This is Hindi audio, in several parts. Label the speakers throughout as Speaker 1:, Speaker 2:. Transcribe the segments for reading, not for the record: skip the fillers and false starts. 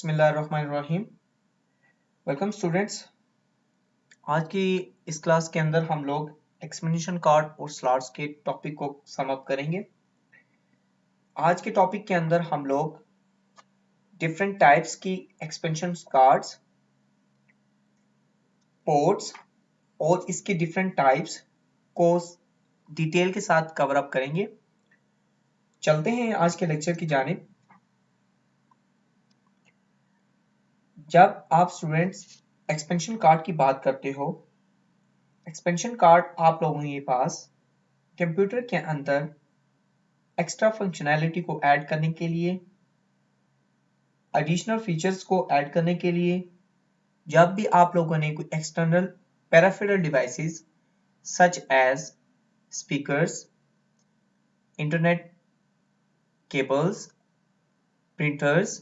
Speaker 1: बिस्मिल्लाहिर्रहमानिर्रहीम। Welcome students. आज की इस क्लास के अंदर हम लोग एक्सप्लेनेशन कार्ड और स्लॉट्स के टॉपिक को सम अप करेंगे। आज के टॉपिक के अंदर हम लोग डिफरेंट टाइप्स की एक्सपेंशन कार्ड्स, पोर्ट्स और इसके डिफरेंट टाइप्स को डिटेल के साथ कवर अप करेंगे। चलते हैं आज के लेक्चर की जानिब। जब आप स्टूडेंट्स एक्सपेंशन कार्ड की बात करते हो, एक्सपेंशन कार्ड आप लोगों के पास कंप्यूटर के अंदर एक्स्ट्रा फंक्शनैलिटी को ऐड करने के लिए, एडिशनल फीचर्स को ऐड करने के लिए, जब भी आप लोगों ने कोई external peripheral devices such as speakers, internet cables, printers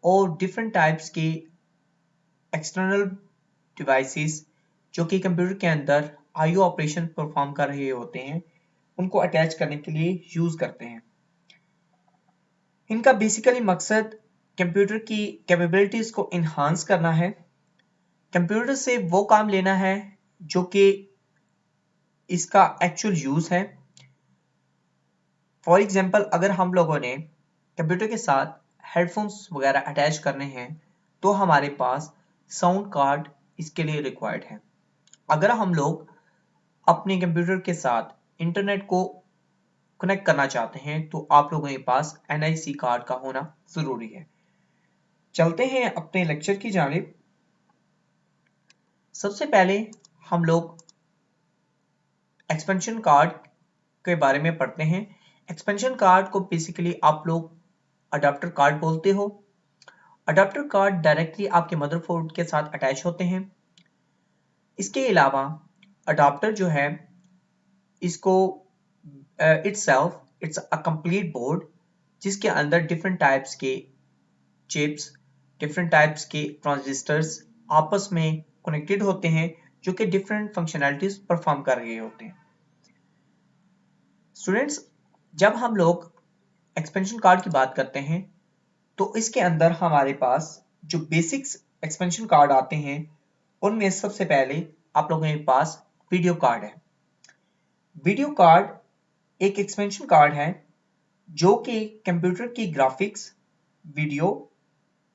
Speaker 1: और डिफरेंट टाइप्स के एक्सटर्नल डिवाइसेस जो कि कंप्यूटर के अंदर आईओ ऑपरेशन परफॉर्म कर रहे होते हैं, उनको अटैच करने के लिए यूज करते हैं। इनका बेसिकली मकसद कंप्यूटर की कैपेबिलिटीज को इन्हांस करना है, कंप्यूटर से वो काम लेना है जो कि इसका एक्चुअल यूज है। फॉर एग्जांपल, अगर हम लोगों ने कंप्यूटर के साथ हेडफोन्स वगैरह अटैच करने हैं तो हमारे पास साउंड कार्ड इसके लिए रिक्वायर्ड है। अगर हम लोग अपने कंप्यूटर के साथ इंटरनेट को कनेक्ट करना चाहते हैं तो आप लोगों के पास NIC कार्ड का होना जरूरी है। चलते हैं अपने लेक्चर की जानिब। सबसे पहले हम लोग एक्सपेंशन कार्ड के बारे में पढ़ते हैं। एक्सपेंशन कार्ड को बेसिकली आप लोग अडाप्टर कार्ड बोलते हो। अडाप्टर कार्ड डायरेक्टली आपके मदरबोर्ड के साथ अटैच होते हैं। इसके अलावा अडाप्टर जो है इसको इट्स अ कंप्लीट बोर्ड जिसके अंदर डिफरेंट टाइप्स के चिप्स, डिफरेंट टाइप्स के ट्रांजिस्टर्स आपस में कनेक्टेड होते हैं जो कि डिफरेंट फंक्शनैलिटीज परफॉर्म कर रहे होते हैं। स्टूडेंट्स, जब हम लोग एक्सपेंशन कार्ड की बात करते हैं तो इसके अंदर हमारे पास जो बेसिक्स एक्सपेंशन कार्ड आते हैं उनमें सबसे पहले आप लोगों के पास वीडियो कार्ड है। वीडियो कार्ड एक एक्सपेंशन कार्ड है जो कि कंप्यूटर की ग्राफिक्स, वीडियो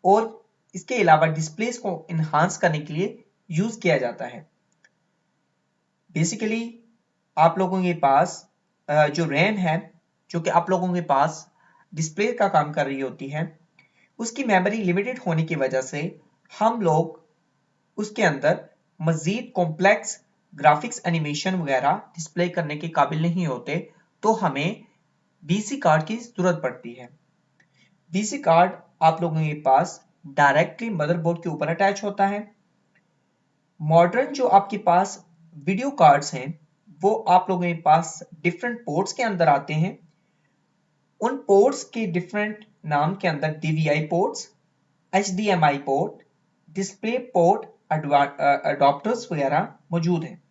Speaker 1: और इसके अलावा डिस्प्लेस को इन्हांस करने के लिए यूज किया जाता है। बेसिकली आप लोगों के पास जो रैम है जो कि आप लोगों के पास डिस्प्ले का काम कर रही होती है, उसकी मेमोरी लिमिटेड होने की वजह से हम लोग उसके अंदर मजीद कॉम्प्लेक्स ग्राफिक्स एनिमेशन वगैरह डिस्प्ले करने के काबिल नहीं होते, तो हमें BC कार्ड की जरूरत पड़ती है। BC कार्ड आप लोगों के पास डायरेक्टली मदरबोर्ड के ऊपर अटैच होता है। मॉडर्न जो आपके पास वीडियो कार्ड्स हैं वो आप लोगों के पास डिफरेंट पोर्ट्स के अंदर आते हैं। उन पोर्ट्स के डिफरेंट नाम के अंदर DVI ports, HDMI port, display port, adapters वगैरह मौजूद हैं।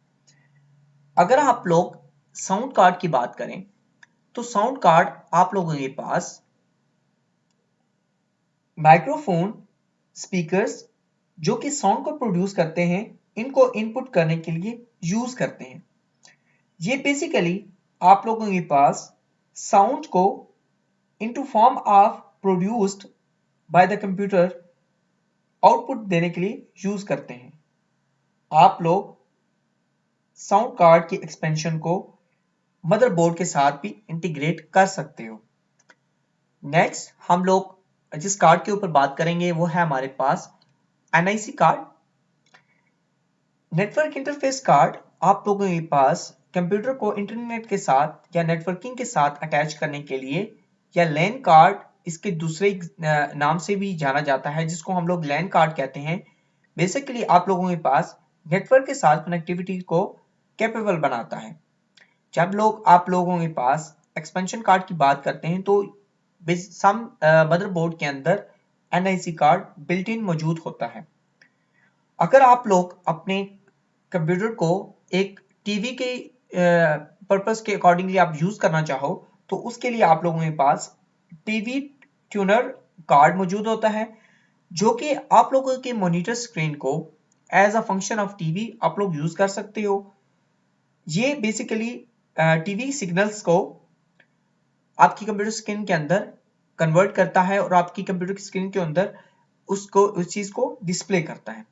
Speaker 1: अगर आप लोग साउंड कार्ड की बात करें तो साउंड कार्ड आप लोगों के पास माइक्रोफोन, स्पीकर्स जो कि साउंड को प्रोड्यूस करते हैं, इनको इनपुट करने के लिए यूज करते हैं। ये बेसिकली आप लोगों के पास साउंड को into form of produced by the computer output देने के लिए यूज करते हैं। आप लोग साउंड कार्ड की एक्सपेंशन को मदरबोर्ड के साथ भी इंटीग्रेट कर सकते हो। नेक्स्ट हम लोग जिस कार्ड के ऊपर बात करेंगे वो है हमारे पास NIC card. Network interface card आप लोगों के पास कंप्यूटर को इंटरनेट के साथ या नेटवर्किंग के साथ अटैच करने के लिए, या लैन कार्ड इसके दूसरे नाम से भी जाना जाता है जिसको हम लोग लैन कार्ड कहते हैं। बेसिकली आप लोगों के पास नेटवर्क के साथ कनेक्टिविटी को कैपेबल बनाता है। जब आप लोगों के पास एक्सपेंशन कार्ड की बात करते हैं तो सम मदरबोर्ड के अंदर NIC कार्ड बिल्ट इन मौजूद होता है। अगर आप लोग अपने कंप्यूटर को एक टीवी के पर्पस के अकॉर्डिंगली आप यूज करना चाहो तो उसके लिए आप लोगों के पास टीवी ट्यूनर कार्ड मौजूद होता है जो कि आप लोगों के मॉनिटर स्क्रीन को as a function of TV आप लोग यूज कर सकते हो। ये बेसिकली टीवी सिग्नल्स को आपकी कंप्यूटर स्क्रीन के अंदर कन्वर्ट करता है और आपकी कंप्यूटर स्क्रीन के अंदर उस चीज को डिस्प्ले करता है।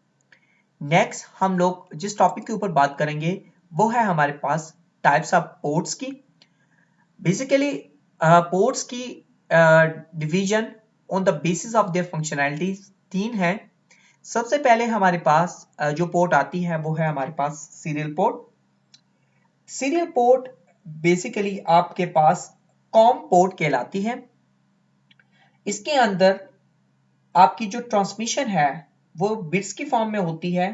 Speaker 1: नेक्स्ट हम लोग जिस टॉपिक के ऊपर बात करेंगे वो है हमारे पास टाइप्स ऑफ पोर्ट्स की। बेसिकली पोर्ट्स की division on the basis of their functionalities तीन है। सबसे पहले हमारे पास जो पोर्ट आती है वो है हमारे पास serial port. Serial port basically आपके पास कॉम पोर्ट कहलाती है। इसके अंदर आपकी जो ट्रांसमिशन है वो बिट्स की फॉर्म में होती है।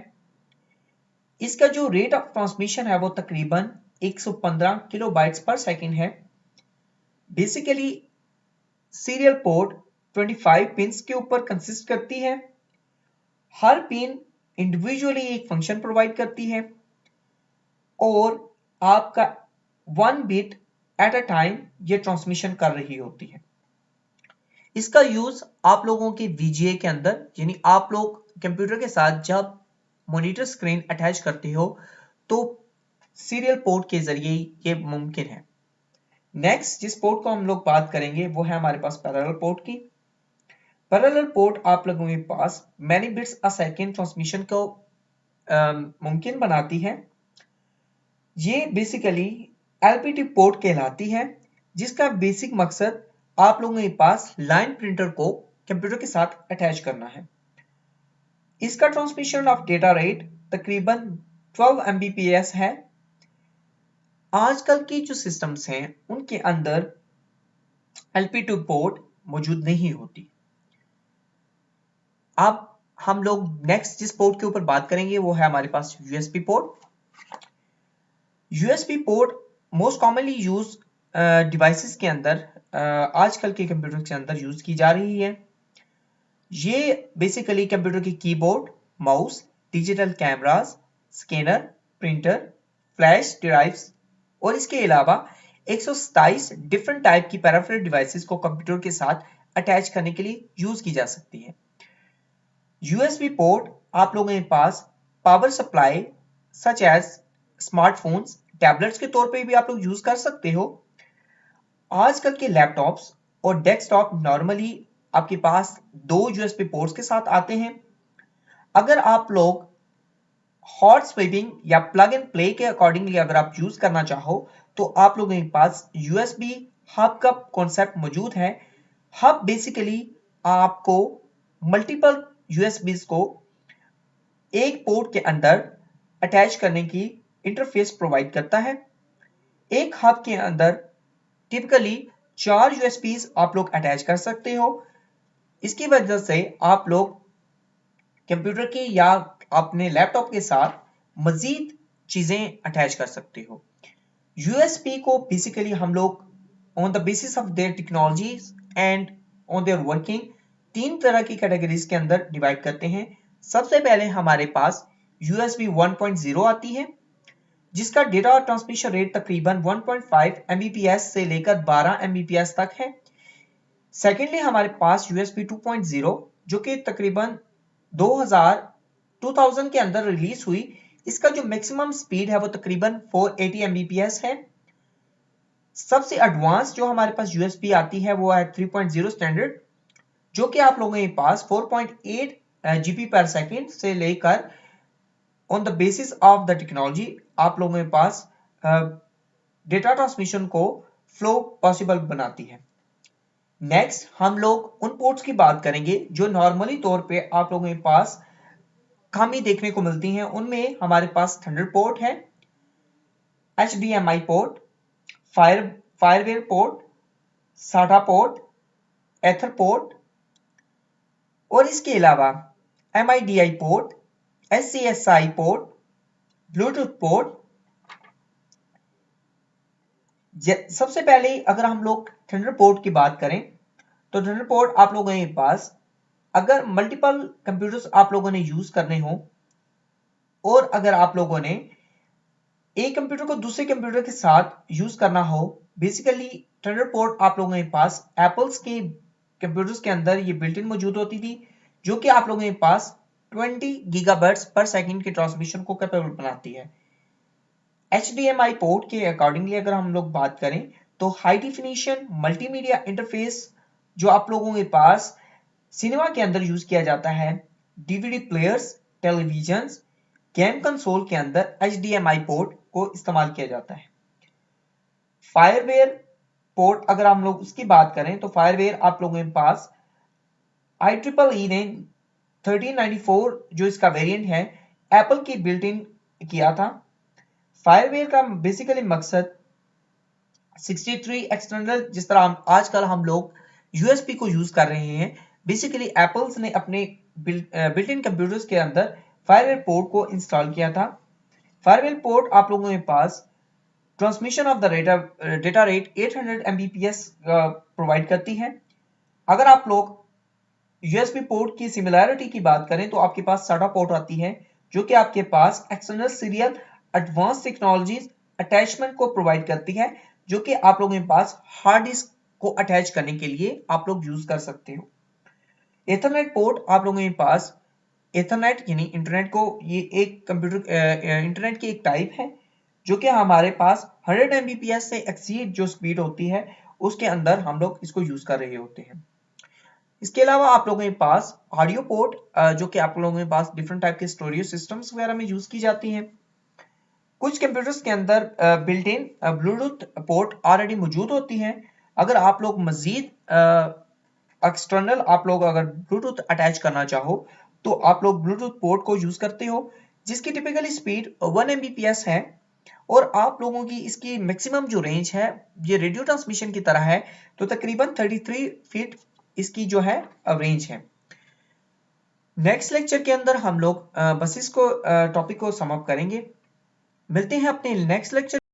Speaker 1: इसका जो रेट ऑफ ट्रांसमिशन है वो तकरीबन 115 किलोबाइट्स पर सेकंड है। बेसिकली सीरियल पोर्ट 25 पिंस के ऊपर कंसिस्ट करती है। हर पिन इंडिविजुअली एक फंक्शन प्रोवाइड करती है और आपका 1 बिट एट अ टाइम ये ट्रांसमिशन कर रही होती है। इसका यूज आप लोगों के VGA के अंदर, यानी आप लोग कंप्यूटर के साथ जब मॉनिटर स्क्रीन अटैच करते हो तो सीरियल पोर्ट के जरिए ये मुमकिन है। नेक्स्ट जिस पोर्ट को हम लोग बात करेंगे वो है हमारे पास पैरेलल पोर्ट की। पैरेलल पोर्ट आप लोगों के पास many bits a second transmission को मुमकिन बनाती है। ये बेसिकली LPT पोर्ट कहलाती है जिसका बेसिक मकसद आप लोगों के पास लाइन प्रिंटर को कंप्यूटर के साथ अटैच करना है। इसका ट्रांसमिशन ऑफ डेटा रेट तकरीबन 12 Mbps है। आजकल की जो सिस्टम्स हैं उनके अंदर LPT पोर्ट मौजूद नहीं होती। अब हम लोग नेक्स्ट जिस पोर्ट के ऊपर बात करेंगे वो है हमारे पास USB port. USB port most commonly use devices के अंदर आजकल के कंप्यूटर के अंदर यूज की जा रही है। ये बेसिकली कंप्यूटर के keyboard, mouse, digital cameras, scanner, printer, flash drives और इसके अलावा 127 डिफरेंट टाइप की पेरिफेरल डिवाइसेस को कंप्यूटर के साथ अटैच करने के लिए यूज की जा सकती है। USB पोर्ट आप लोगों के पास power supply such as smartphones, tablets के तौर पे भी आप लोग यूज कर सकते हो। आजकल के लैपटॉप्स और डेस्कटॉप नॉर्मली आपके पास 2 USB पोर्ट्स के साथ आते हैं। अगर आप लोग हॉट स्विपिंग या प्लग एंड प्ले के अकॉर्डिंगली अगर आप यूज करना चाहो तो आप लोगों के पास USB हब का कॉन्सेप्ट मौजूद है। हब बेसिकली आपको मल्टीपल USBs को एक पोर्ट के अंदर अटैच करने की इंटरफेस प्रोवाइड करता है। एक हब के अंदर टिपिकली 4 USBs आप लोग अटैच कर सकते हो। इसकी वजह से आप लोग कंप्यूटर के या अपने लैपटॉप के साथ मजीद चीजें अटैच कर सकते हो। USB को बेसिकली हम लोग on the basis of their technologies and on their working 3 तरह की कैटेगरीज के अंदर डिवाइड करते हैं। सबसे पहले हमारे पास USB 1.0 आती है जिसका डेटा ट्रांसमिशन रेट तकरीबन 1.5 Mbps से लेकर 12 Mbps तक है। सेकेंडली हमारे पास USB 2.0 जो कि तकरीबन 2000 के अंदर रिलीज हुई। इसका जो मैक्सिमम स्पीड है वो तकरीबन 480 Mbps है। सबसे एडवांस जो हमारे पास USB आती है वो है 3.0 स्टैंडर्ड जो कि आप लोगों के पास 4.8 GB पर सेकेंड से लेकर on the basis of the technology आप लोगों के पास डेटा ट्रांसमिशन को फ्लो पॉसिबल बनाती है। नेक्स्ट हम लोग उन पोर्ट्स की बात करेंगे जो नॉर्मली तौर पे आप लोगों के पास कम ही देखने को मिलती हैं। उनमें हमारे पास थंडर पोर्ट है, HDMI port, firewire port, SATA port, ether port और इसके अलावा MIDI port, SCSI port, Bluetooth port. सबसे पहले अगर हम लोग थंडर पोर्ट की बात करें तो थंडर पोर्ट आप लोगों के पास अगर मल्टीपल कंप्यूटर्स आप लोगों ने यूज करने हो और अगर आप लोगों ने एक कंप्यूटर को दूसरे कंप्यूटर के साथ यूज करना हो, बेसिकली थंडर पोर्ट आप लोगों के पास एप्पल्स के कंप्यूटर्स के अंदर ये बिल्ट इन मौजूद होती थी, जो कि आप लोगों के पास 20 गीगाबर्ट्स पर सेकंड की ट्रांसमिशन को कैपेबल बनाती है। HDMI पोर्ट के अकॉर्डिंगली अगर हम लोग बात करें तो हाई डिफिनेशन मल्टीमीडिया इंटरफेस जो आप लोगों के पास सिनेमा के अंदर यूज किया जाता है, DVD players, televisions, game console के अंदर HDMI पोर्ट को इस्तेमाल किया जाता है। फायरवेयर पोर्ट अगर हम लोग उसकी बात करें तो फायरवेयर आप लोगों के पास IEEE ने 1394 जो इसका वेरिएंट है एप्पल की बिल्ट इन किया था। फायरवेयर का बेसिकली मकसद 63 एक्सटर्नल, जिस तरह आजकल हम लोग यूएसबी को यूज कर रहे हैं, बेसिकली एप्पल्स ने अपने बिल्ट इन कंप्यूटर्स के अंदर फायरवेयर पोर्ट को इंस्टॉल किया था। फायरवेयर पोर्ट आप लोगों के पास transmission of the data rate 800 Mbps provide करती है। अगर आप लोग यूएसबी पोर्ट की सिमिलैरिटी की बात करें तो आपके पास SATA पोर्ट आती है, जो कि आपके पास external serial advanced technologies attachment को प्रोवाइड करती है, जो कि आप लोगों के पास हार्ड डिस्क को अटैच करने के लिए आप लोग यूज कर सकते हो। एथरनेट पोर्ट आप लोगों के पास एथरनेट यानी इंटरनेट को, ये एक कंप्यूटर इंटरनेट की एक टाइप है, जो कि हमारे पास 100 Mbps से एक्सीड जो स्पीड होती है उसके अंदर हम लोग इसको यूज कर रहे होते हैं। इसके अलावा आप लोगों के पास ऑडियो पोर्ट, जो कि आप लोगों के पास डिफरेंट टाइप के स्टोरेज सिस्टम्स वगैरह में यूज की जाती हैं। कुछ कंप्यूटर्स के अंदर built in Bluetooth port already मौजूद होती है। अगर आप लोग मजीद एक्सटर्नल आप लोग अगर ब्लूटूथ अटैच करना चाहो तो आप लोग ब्लूटूथ पोर्ट को यूज करते हो, जिसकी टिपिकली स्पीड 1 Mbps है, और आप लोगों की इसकी मैक्सिमम जो रेंज है ये रेडियो ट्रांसमिशन की तरह है, तो तकरीबन 33 फीट इसकी जो है रेंज है। नेक्स्ट लेक्चर के अंदर हम लोग बस इसको टॉपिक को सम अप करेंगे। मिलते हैं अपने नेक्स्ट लेक्चर।